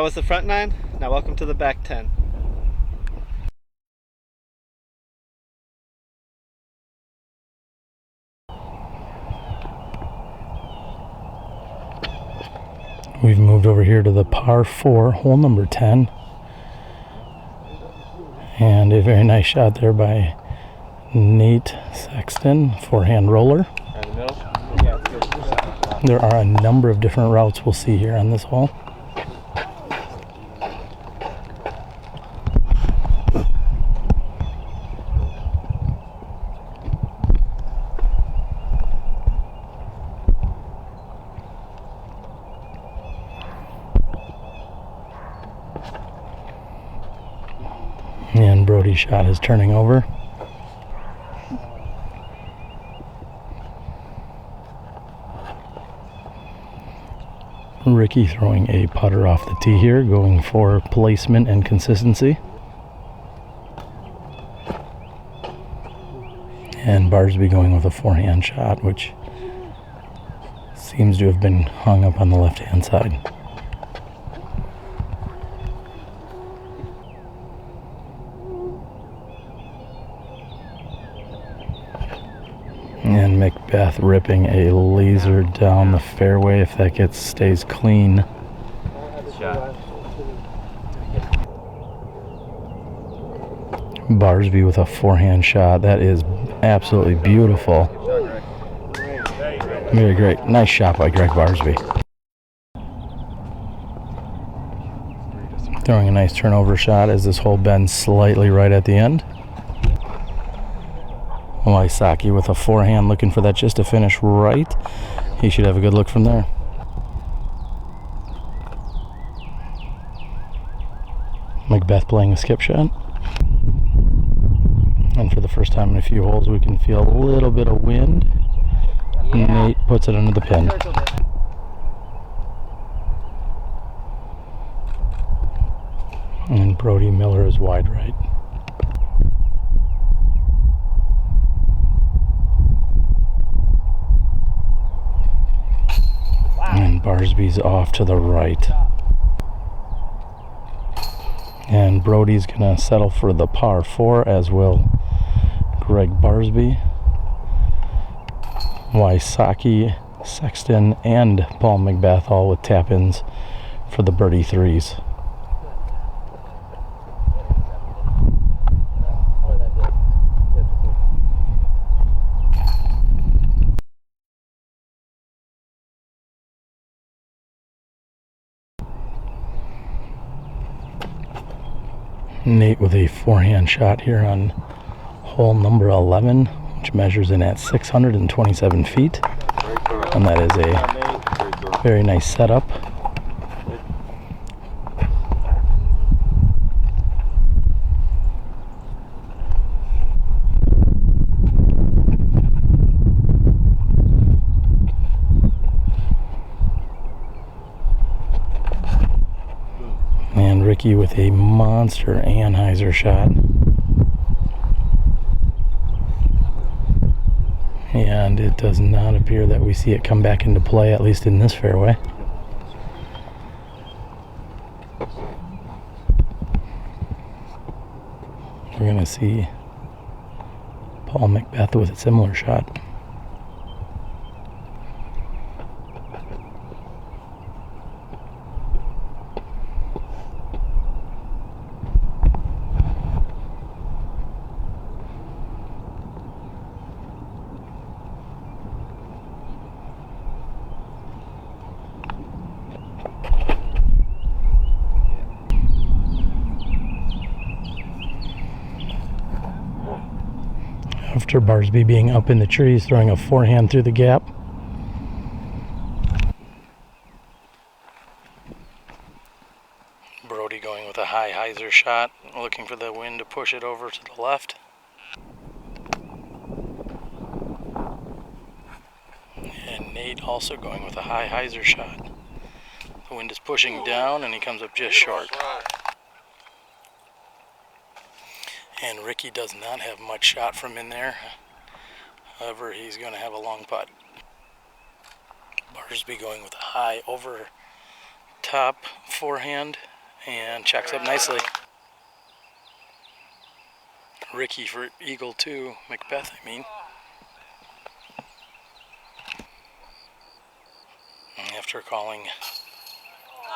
was the front 9. Now welcome to the back 10. We've moved over here to the par 4, hole number 10. And a very nice shot there by Nate Sexton, forehand roller. There are a number of different routes we'll see here on this hole. And Brody's shot is turning over. Ricky throwing a putter off the tee here, going for placement and consistency. And Barsby going with a forehand shot, which seems to have been hung up on the left-hand side. And McBeth ripping a laser down the fairway. If that stays clean. Barsby with a forehand shot. That is absolutely beautiful. Very great. Nice shot by Gregg Barsby. Throwing a nice turnover shot as this hole bends slightly right at the end. Wysocki with a forehand, looking for that just to finish right. He should have a good look from there. McBeth playing a skip shot. And for the first time in a few holes, we can feel a little bit of wind. Nate puts it under the pin. And Brody Miller is wide right. And Barsby's off to the right. And Brody's going to settle for the par 4, as will Gregg Barsby. Wysocki, Sexton, and Paul McBeth all with tap-ins for the birdie 3s. Nate with a forehand shot here on hole number 11, which measures in at 627 feet. And that is a very nice setup. And Ricky with a monster Anheuser shot. And it does not appear that we see it come back into play, at least in this fairway. We're going to see Paul McBeth with a similar shot. After Barsby being up in the trees, throwing a forehand through the gap. Brody going with a high hyzer shot, looking for the wind to push it over to the left. And Nate also going with a high hyzer shot. The wind is pushing down and he comes up just short. And Ricky does not have much shot from in there. However, he's going to have a long putt. Barsby going with a high over top forehand And checks up nicely. Ricky for Eagle 2, McBeth I mean. After calling,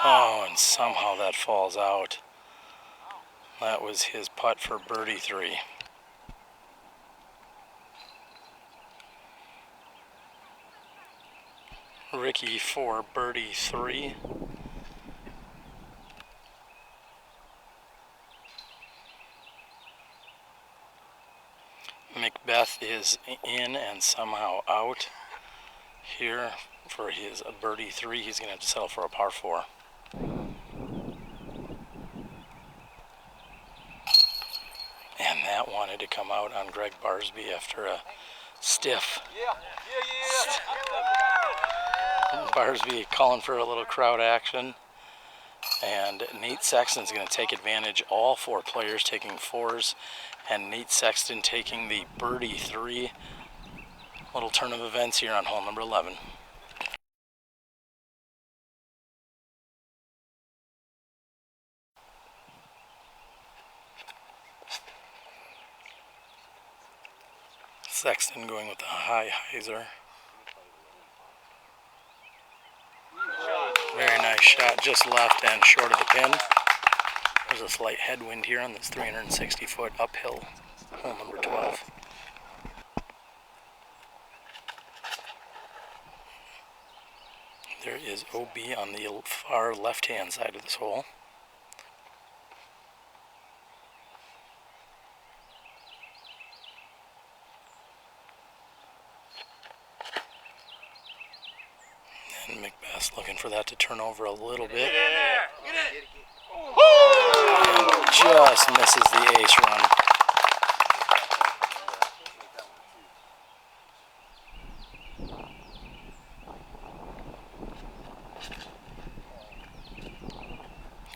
oh, and somehow that falls out. That was his putt for birdie 3. Ricky for birdie 3. McBeth is in and somehow out here for his birdie 3. He's going to have to settle for a par 4. And that wanted to come out on Gregg Barsby after a stiff. Barsby calling for a little crowd action. And Nate Sexton's going to take advantage. All 4 players taking 4s. And Nate Sexton taking the birdie 3. Little turn of events here on hole number 11. Sexton going with the high hyzer. Very nice shot, just left and short of the pin. There's a slight headwind here on this 360-foot uphill, hole number 12. There is OB on the far left-hand side of this hole. And McBeth looking for that to turn over a little bit. And just misses the ace run.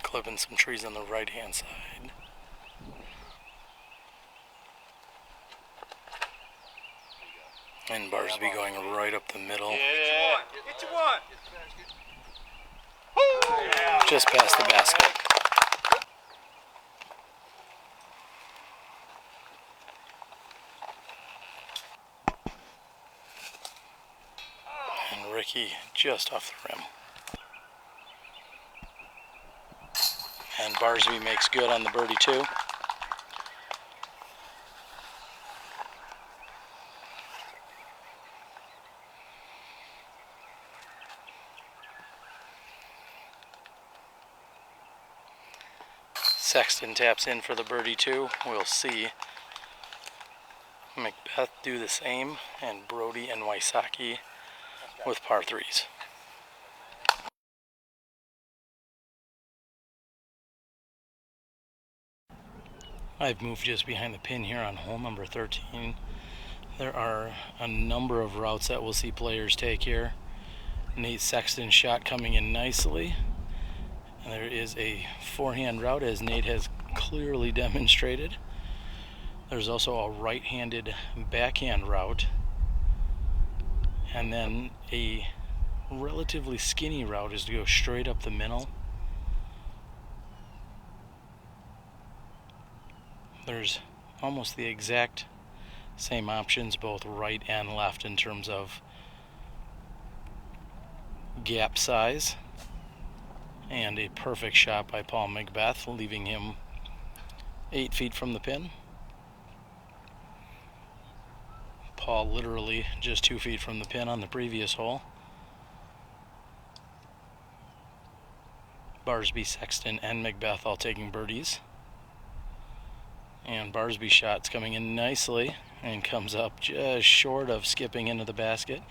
Clipping some trees on the right-hand side. And Barsby going right up the middle. Get you one. Just past the basket. And Ricky just off the rim. And Barsby makes good on the birdie 2. Sexton taps in for the birdie 2. We'll see McBeth do the same, and Brody and Wysocki with par 3s. I've moved just behind the pin here on hole number 13. There are a number of routes that we'll see players take here. Nate Sexton's shot coming in nicely. And there is a forehand route, as Nate has clearly demonstrated. There's also a right-handed backhand route. And then a relatively skinny route is to go straight up the middle. There's almost the exact same options, both right and left, in terms of gap size. And a perfect shot by Paul McBeth, leaving him 8 feet from the pin. Paul literally just 2 feet from the pin on the previous hole. Barsby, Sexton, and McBeth all taking birdies. And Barsby's shot's coming in nicely and comes up just short of skipping into the basket.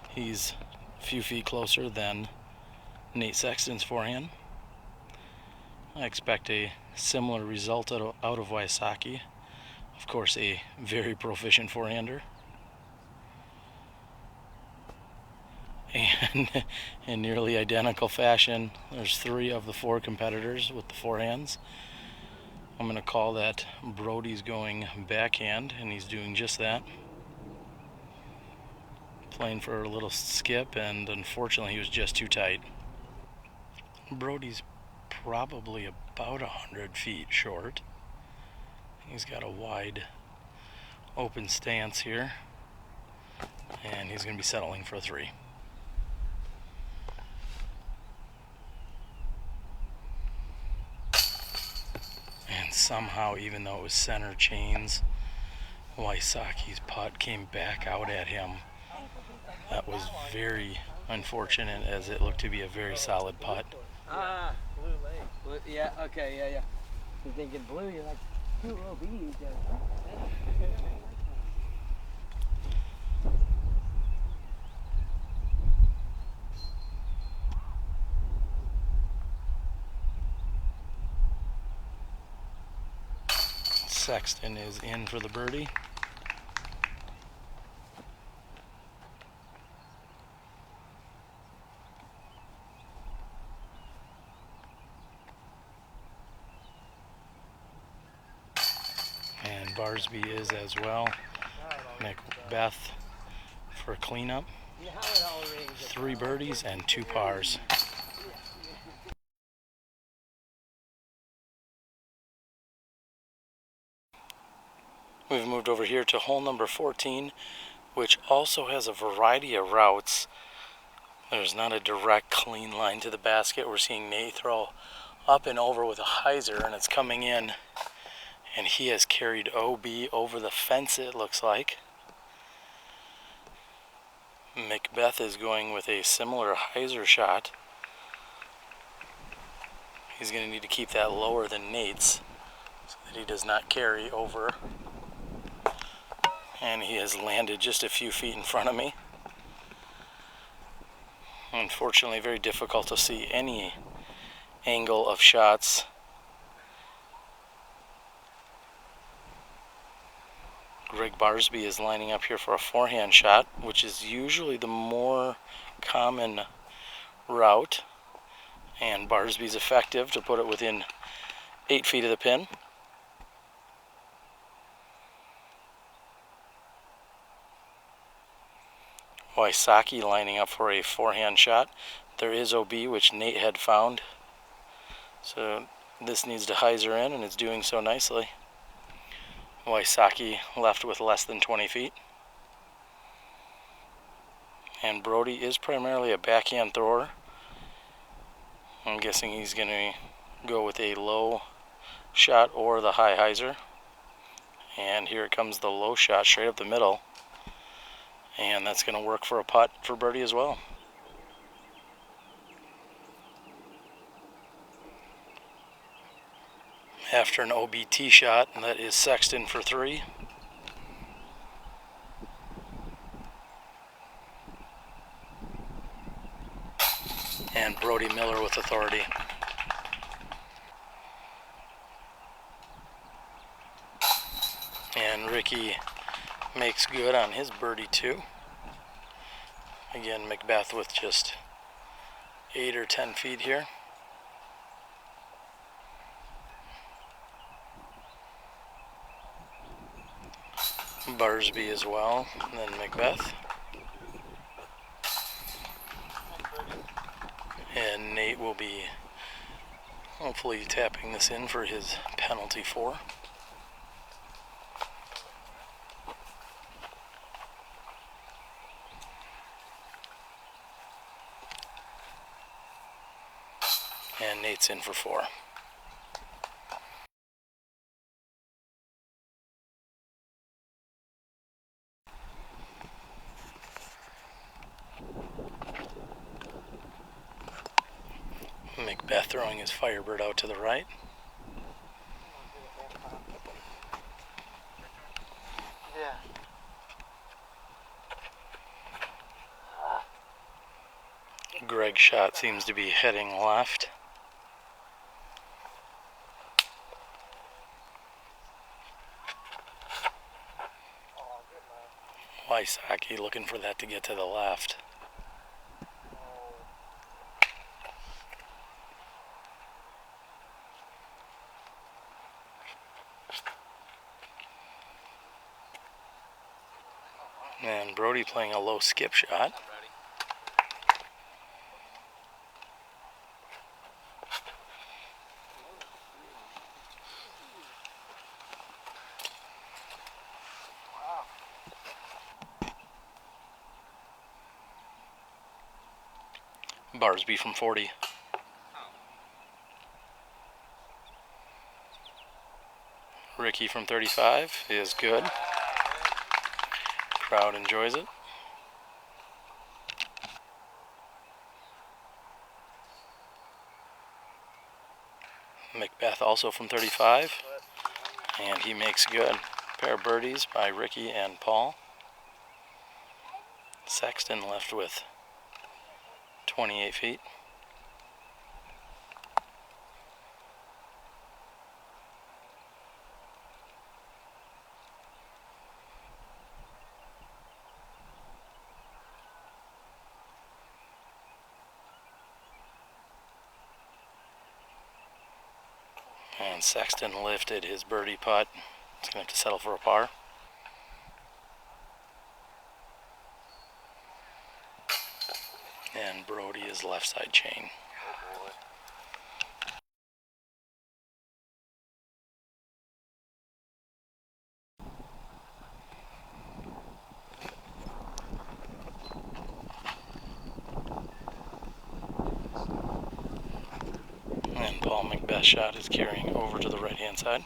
He's a few feet closer than Nate Sexton's forehand. I expect a similar result out of Wysocki. Of course, a very proficient forehander. And in nearly identical fashion, there's 3 of the 4 competitors with the forehands. I'm going to call that Brody's going backhand, and he's doing just that. Playing for a little skip, and unfortunately he was just too tight. Brody's probably about 100 feet short. He's got a wide open stance here, and he's going to be settling for a 3. And somehow, even though it was center chains, Wysocki's putt came back out at him. That was very unfortunate, as it looked to be a very solid putt. Blue lake. Blue, yeah, okay, yeah. You're thinking blue, you're like, 2 OBs. Sexton is in for the birdie. And Barsby is as well. McBeth for cleanup. 3 birdies and 2 pars. We've moved over here to hole number 14, which also has a variety of routes. There's not a direct clean line to the basket. We're seeing Nate throw up and over with a hyzer, and it's coming in, and he has carried OB over the fence, it looks like. McBeth is going with a similar hyzer shot. He's going to need to keep that lower than Nate's so that he does not carry over. And he has landed just a few feet in front of me. Unfortunately, very difficult to see any angle of shots. Gregg Barsby is lining up here for a forehand shot, which is usually the more common route. And Barsby's effective to put it within 8 feet of the pin. Wysocki lining up for a forehand shot. There is OB, which Nate had found. So this needs to hyzer in, and it's doing so nicely. Wysocki left with less than 20 feet. And Brody is primarily a backhand thrower. I'm guessing he's going to go with a low shot or the high hyzer. And here comes the low shot straight up the middle. And that's going to work for a putt for birdie as well. After an OBT shot, and that is Sexton for 3. And Brody Miller with authority. And Ricky makes good on his birdie too. Again, McBeth with just 8 or 10 feet here. Barsby as well, and then McBeth. And Nate will be hopefully tapping this in for his penalty 4. And Nate's in for 4. McBeth throwing his Firebird out to the right. Yeah. Gregg's shot seems to be heading left. Wysocki looking for that to get to the left. And Brody playing a low skip shot. Barsby from 40. Ricky from 35 is good. Crowd enjoys it. McBeth also from 35, and he makes good. Pair of birdies by Ricky and Paul. Sexton left with 28 feet. And Sexton lifted his birdie putt. He's going to have to settle for a par. And Brody is left side chain. And Paul McBeth's shot is carrying over to the right hand side.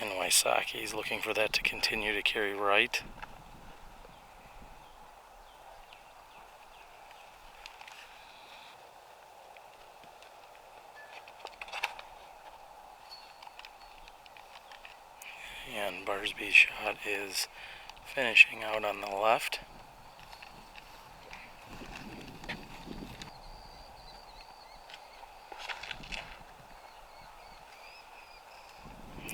And Wysocki is looking for that to continue to carry right. And Barsby's shot is finishing out on the left.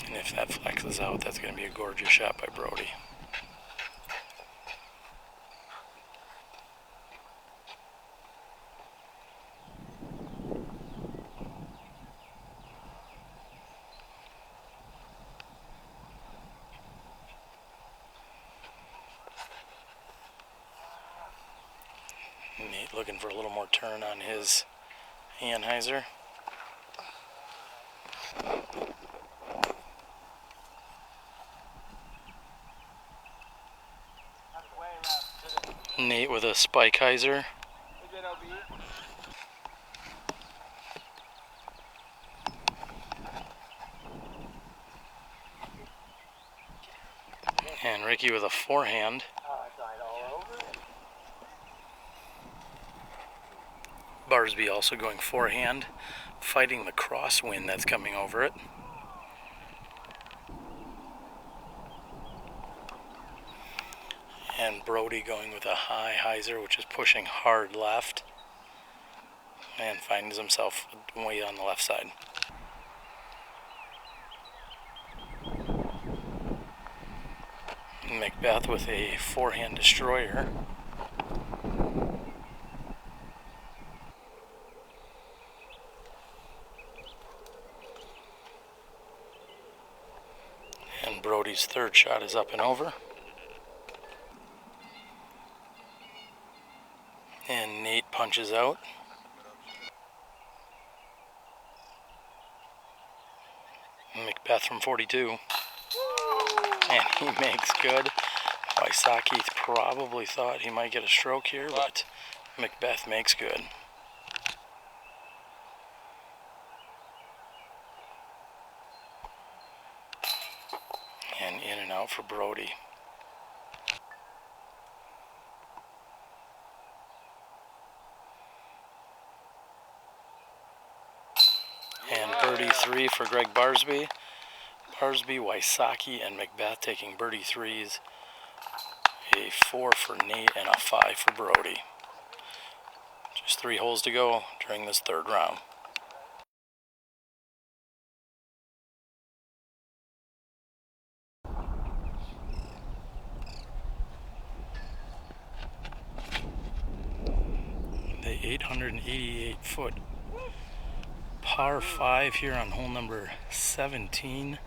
And if that flexes out, that's going to be a gorgeous shot by Brody. Nate looking for a little more turn on his Anheuser. Nate with a spike hyzer. And Ricky with a forehand. Barsby also going forehand, fighting the crosswind that's coming over it. And Brody going with a high hyzer, which is pushing hard left, and finds himself way on the left side. McBeth with a forehand destroyer. And Brody's third shot is up and over. And Nate punches out. McBeth from 42. And he makes good. Wysocki probably thought he might get a stroke here, but McBeth makes good. And in and out for Brody. And birdie three for Gregg Barsby. Barsby, Wysocki, and McBeth taking birdie threes. A 4 for Nate and a 5 for Brody. Just 3 holes to go during this third round. The 888-foot par 5 here on hole number 17.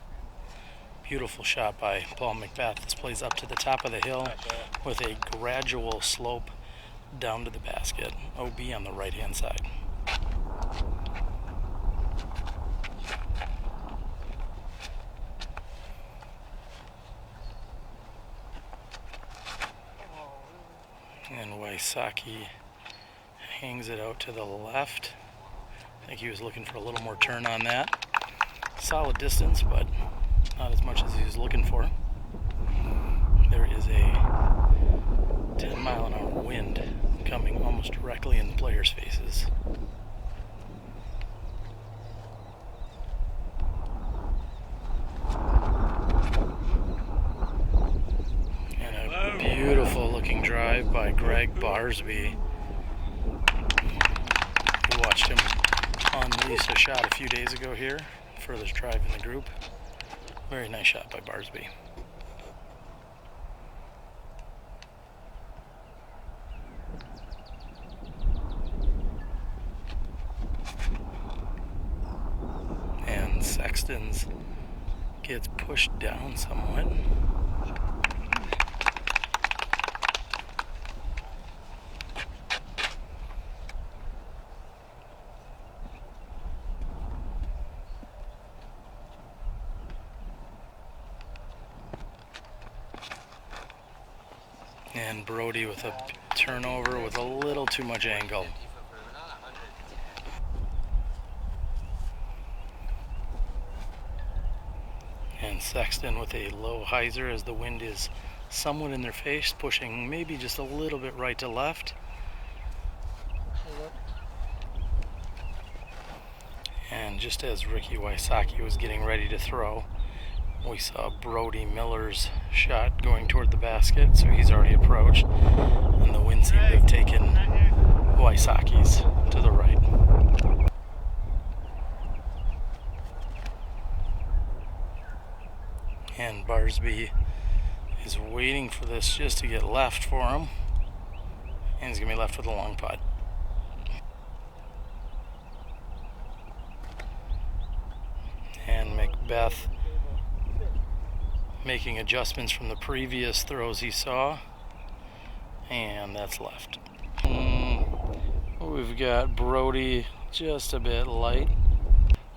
Beautiful shot by Paul McBeth. This plays up to the top of the hill with a gradual slope down to the basket. OB on the right hand side. Wysocki hangs it out to the left. I think he was looking for a little more turn on that. Solid distance, but not as much as he was looking for. There is a 10-mile-an-hour wind coming almost directly in the players' faces. And a beautiful looking drive by Gregg Barsby. We watched him unleash a shot a few days ago here. Furthest drive in the group. Very nice shot by Barsby. And Sexton's gets pushed down somewhat. And Brody with a turnover with a little too much angle. And Sexton with a low hyzer as the wind is somewhat in their face, pushing maybe just a little bit right to left. And just as Ricky Wysocki was getting ready to throw, we saw Brody Miller's shot going toward the basket, so he's already approached, and the wind seemed to have taken Wysocki's to the right. And Barsby is waiting for this just to get left for him, and he's going to be left with a long putt. And McBeth making adjustments from the previous throws he saw, and that's left. We've got Brody just a bit light,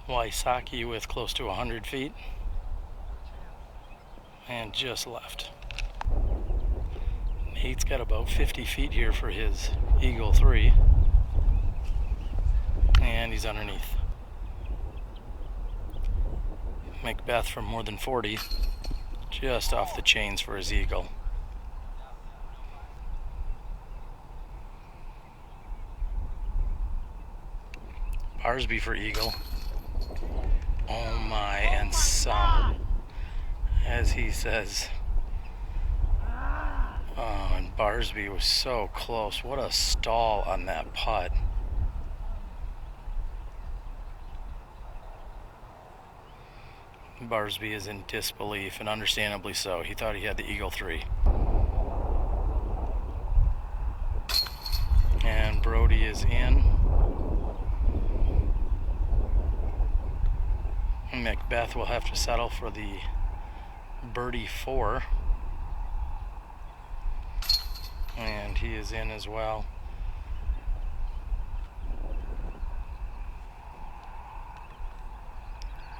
Wysocki with close to 100 feet, and just left. Nate's got about 50 feet here for his Eagle 3, and he's underneath. McBeth from more than 40. Just off the chains for his eagle. Barsby for eagle. Oh my, and some, as he says. Oh, and Barsby was so close. What a stall on that putt. Barsby is in disbelief, and understandably so. He thought he had the Eagle 3. And Brody is in. McBeth will have to settle for the birdie 4. And he is in as well.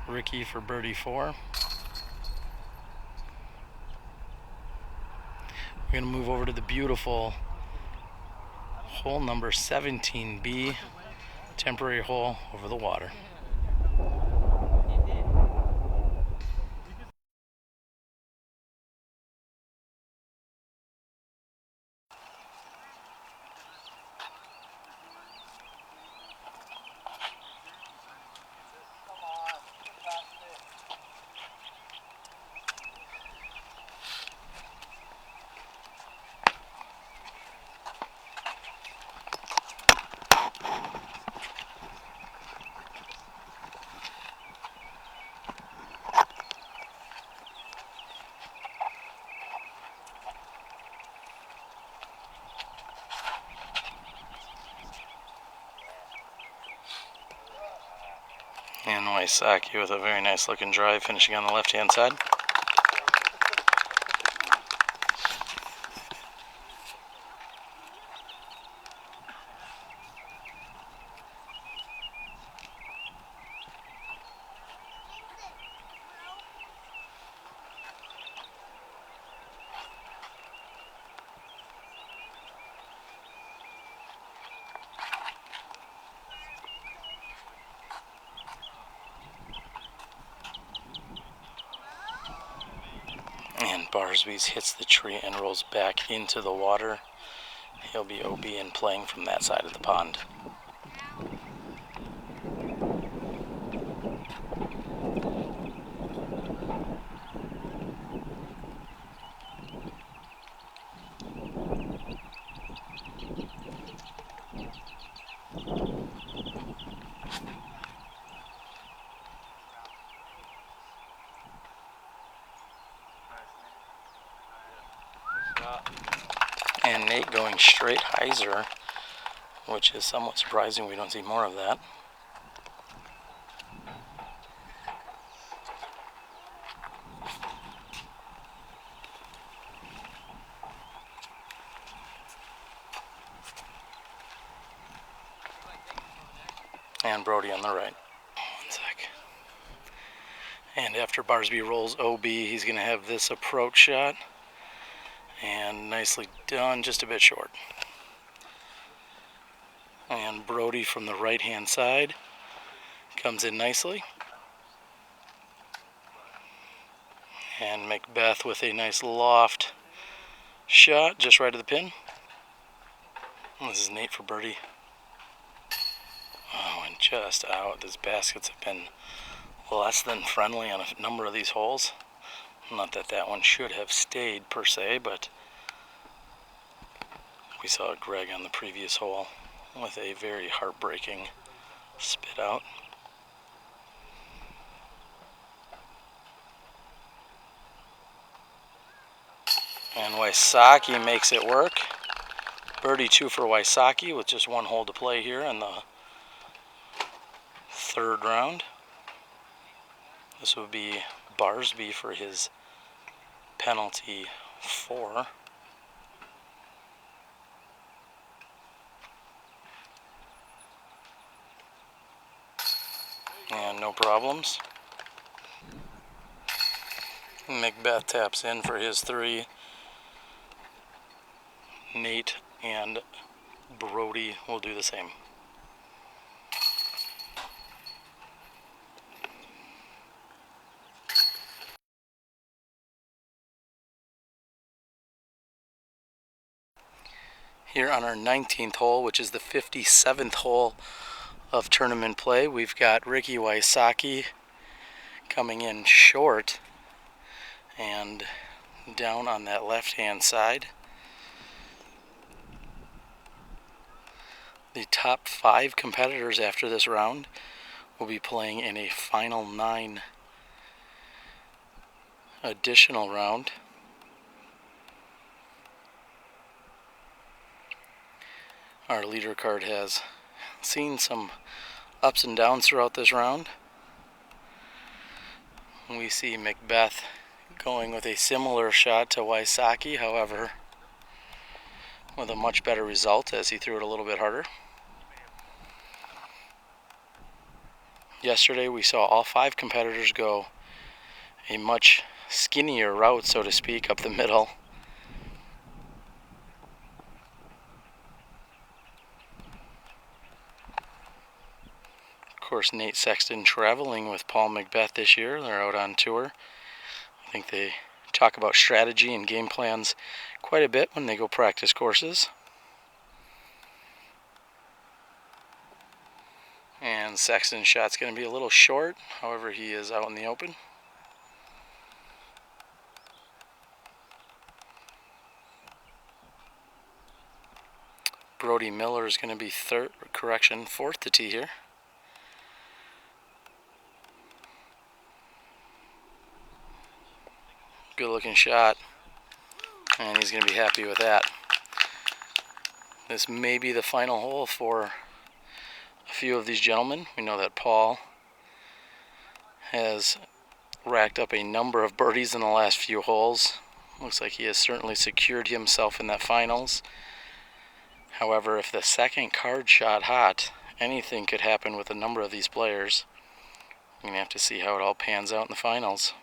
Ricky for birdie 4. We're going to move over to the beautiful hole number 17B, temporary hole over the water. And Wysocki with a very nice looking drive, finishing on the left hand side. Barsby's hits the tree and rolls back into the water. He'll be OB and playing from that side of the pond. And Nate going straight hyzer, which is somewhat surprising. We don't see more of that. And Brody on the right. 1 sec. And after Barsby rolls OB, he's going to have this approach shot. And nicely done, just a bit short. And Brody from the right-hand side comes in nicely. And McBeth with a nice loft shot just right of the pin. And this is Nate for birdie. Oh, and just out. These baskets have been less than friendly on a number of these holes. Not that that one should have stayed per se, but we saw Gregg on the previous hole with a very heartbreaking spit out. And Wysocki makes it work. Birdie 2 for Wysocki with just 1 hole to play here in the 3rd round. This would be Barsby for his penalty 4. And no problems. McBeth taps in for his 3. Nate and Brody will do the same. Here on our 19th hole, which is the 57th hole of tournament play, we've got Ricky Wysocki coming in short and down on that left-hand side. The top 5 competitors after this round will be playing in a final 9 additional round. Our leader card has seen some ups and downs throughout this round. We see McBeth going with a similar shot to Wysocki, however, with a much better result as he threw it a little bit harder. Yesterday we saw all 5 competitors go a much skinnier route, so to speak, up the middle. Of course, Nate Sexton traveling with Paul McBeth this year. They're out on tour. I think they talk about strategy and game plans quite a bit when they go practice courses. And Sexton's shot's going to be a little short, however he is out in the open. Brody Miller is going to be fourth to tee here. Good looking shot, and he's going to be happy with that. This may be the final hole for a few of these gentlemen. We know that Paul has racked up a number of birdies in the last few holes. Looks like he has certainly secured himself in that finals. However, if the second card shot hot, anything could happen with a number of these players. We're going to have to see how it all pans out in the finals.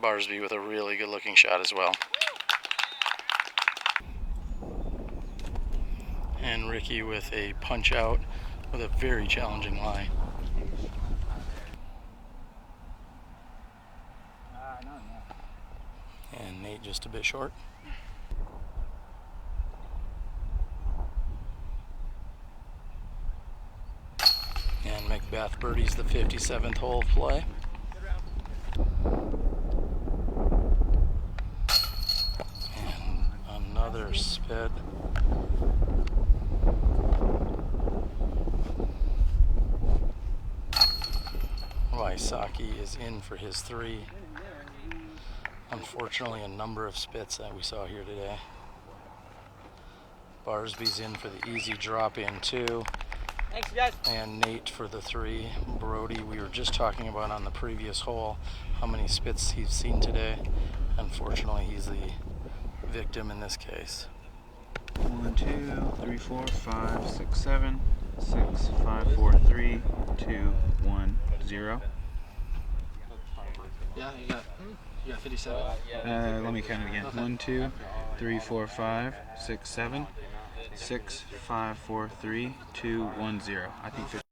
Barsby with a really good looking shot as well. And Ricky with a punch out with a very challenging lie. just a bit short. And McBeth birdies the 57th hole of play. And another spit. Wysocki is in for his 3. Unfortunately, a number of spits that we saw here today. Barsby's in for the easy drop in 2. Thanks, guys. And Nate for the 3. Brody, we were just talking about on the previous hole how many spits he's seen today. Unfortunately, he's the victim in this case. 1, 2, 3, 4, 5, 6, 7, 6, 5, 4, 3, 2, 1, 0. Yeah, you got 57. Let me count it again. 1, 2, 3, 4, 5, 6, 7, 6, 5, 4, 3, 2, 1, 0. I think 50.